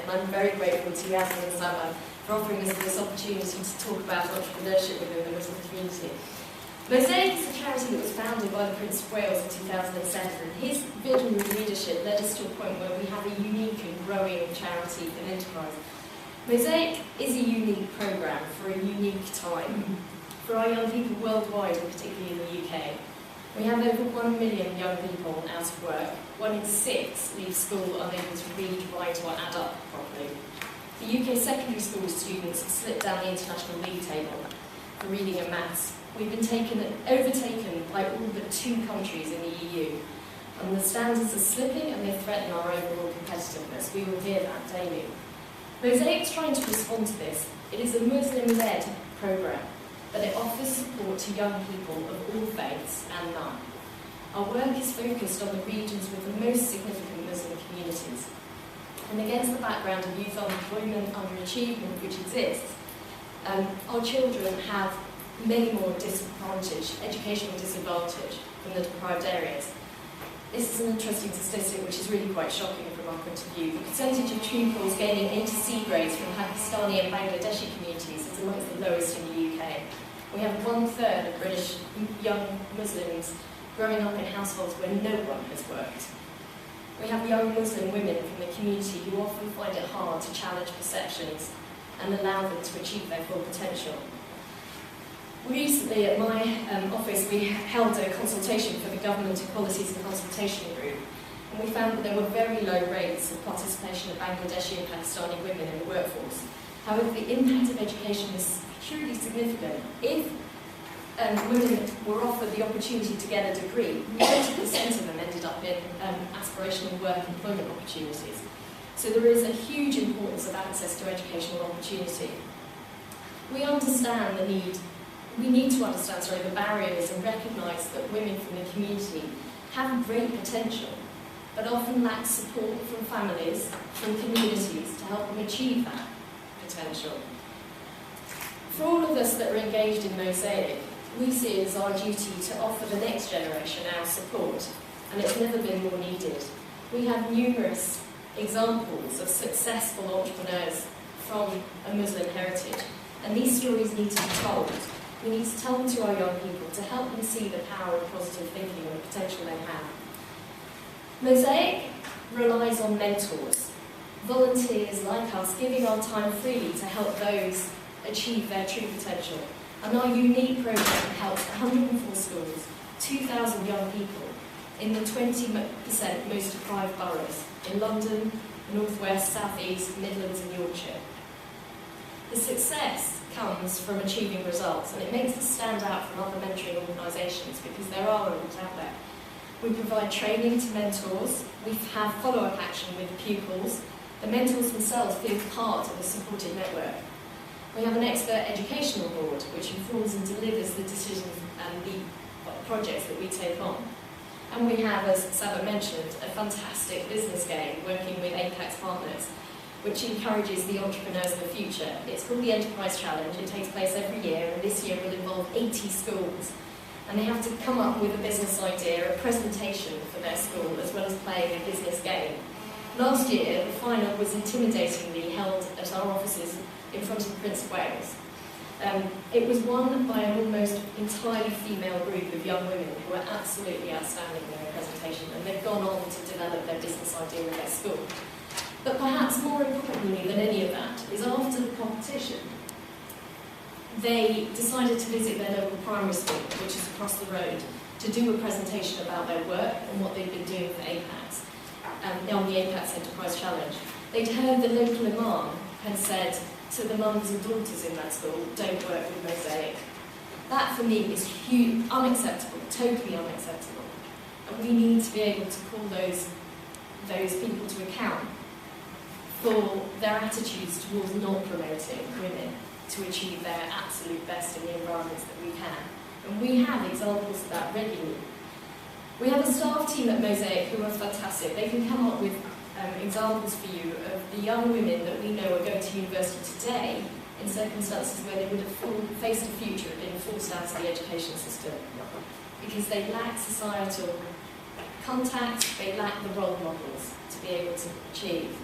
and I'm very grateful to Yasmin and Sama for offering us this opportunity to talk about entrepreneurship within the Muslim community. Mosaic is a charity that was founded by the Prince of Wales in 2007, and his visionary leadership led us to a point where we have a unique and growing charity and enterprise. Mosaic is a unique programme for a unique time for our young people worldwide, and particularly in the UK. We have over 1 million young people out of work. 1 in 6 leave school unable to read, write or add up properly. The UK secondary school students have slipped down the international league table for reading and maths. We've been overtaken by all but 2 countries in the EU, and the standards are slipping and they threaten our overall competitiveness. We will hear that daily. Mosaic is trying to respond to this. It is a Muslim-led programme, but it offers support to young people of all faiths and none. Our work is focused on the regions with the most significant Muslim communities. And against the background of youth unemployment, underachievement which exists, our children have many more educational disadvantage than the deprived areas. This is an interesting statistic which is really quite shocking from our point of view. The percentage of pupils gaining A to C grades from Pakistani and Bangladeshi communities is amongst the lowest in the UK. We have 1/3 of British young Muslims growing up in households where no one has worked. We have young Muslim women from the community who often find it hard to challenge perceptions and allow them to achieve their full potential. Recently at my office we held a consultation for the Government Equalities and Consultation Group, and we found that there were very low rates of participation of Bangladeshi and Pakistani women in the workforce. However, the impact of education is truly significant. If women were offered the opportunity to get a degree, 90% of them ended up in aspirational work employment opportunities. So there is a huge importance of access to educational opportunity. We understand we need to understand the barriers and recognise that women from the community have great potential, but often lack support from families, from communities to help them achieve that potential. For all of us that are engaged in Mosaic, we see it as our duty to offer the next generation our support, and it's never been more needed. We have numerous examples of successful entrepreneurs from a Muslim heritage, and these stories need to be told. We need to tell them to our young people to help them see the power of positive thinking and the potential they have. Mosaic relies on mentors, volunteers like us giving our time freely to help those achieve their true potential. And our unique programme helps 104 schools, 2,000 young people in the 20% most deprived boroughs in London, North West, South East, Midlands and Yorkshire. The success comes from achieving results, and it makes us stand out from other mentoring organisations because there are others out there. We provide training to mentors, we have follow-up action with pupils, the mentors themselves feel part of a supported network. We have an expert educational board which informs and delivers the decisions and the projects that we take on. And we have, as Saba mentioned, a fantastic business game working with Apex partners, which encourages the entrepreneurs of the future. It's called the Enterprise Challenge. It takes place every year, and this year will involve 80 schools. And they have to come up with a business idea, a presentation for their school, as well as playing a business game. Last year, the final was intimidatingly held at our offices in front of the Prince of Wales. It was won by an almost entirely female group of young women who were absolutely outstanding in their presentation, and they've gone on to develop their business idea with their school. But perhaps more importantly than any of that is after the competition, they decided to visit their local primary school, which is across the road, to do a presentation about their work and what they've been doing for APACS, on the APACS Enterprise Challenge. They'd heard the local imam had said to the mums and daughters in that school, don't work with Mosaic. That for me is huge, unacceptable, totally unacceptable. And we need to be able to call those people to account for their attitudes towards not promoting women to achieve their absolute best in the environments that we can. And we have examples of that regularly. We have a staff team at Mosaic who are fantastic. They can come up with examples for you of the young women that we know are going to university today in circumstances where they would have faced a future and been forced out of the education system because they lack societal contact, they lack the role models to be able to achieve.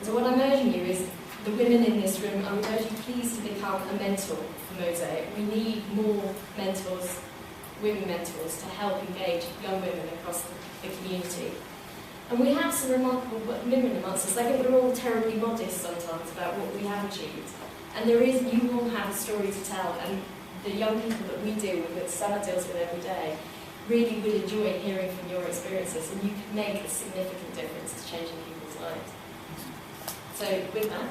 So what I'm urging you is, the women in this room, I would urge you please to become a mentor for Mosaic. We need more mentors, women mentors, to help engage young women across the community. And we have some remarkable women amongst us. I think we're all terribly modest sometimes about what we have achieved. And you all have a story to tell, and the young people that we deal with, that Sana deals with every day, really would enjoy hearing from your experiences, and you can make a significant difference to changing people's lives. So with that,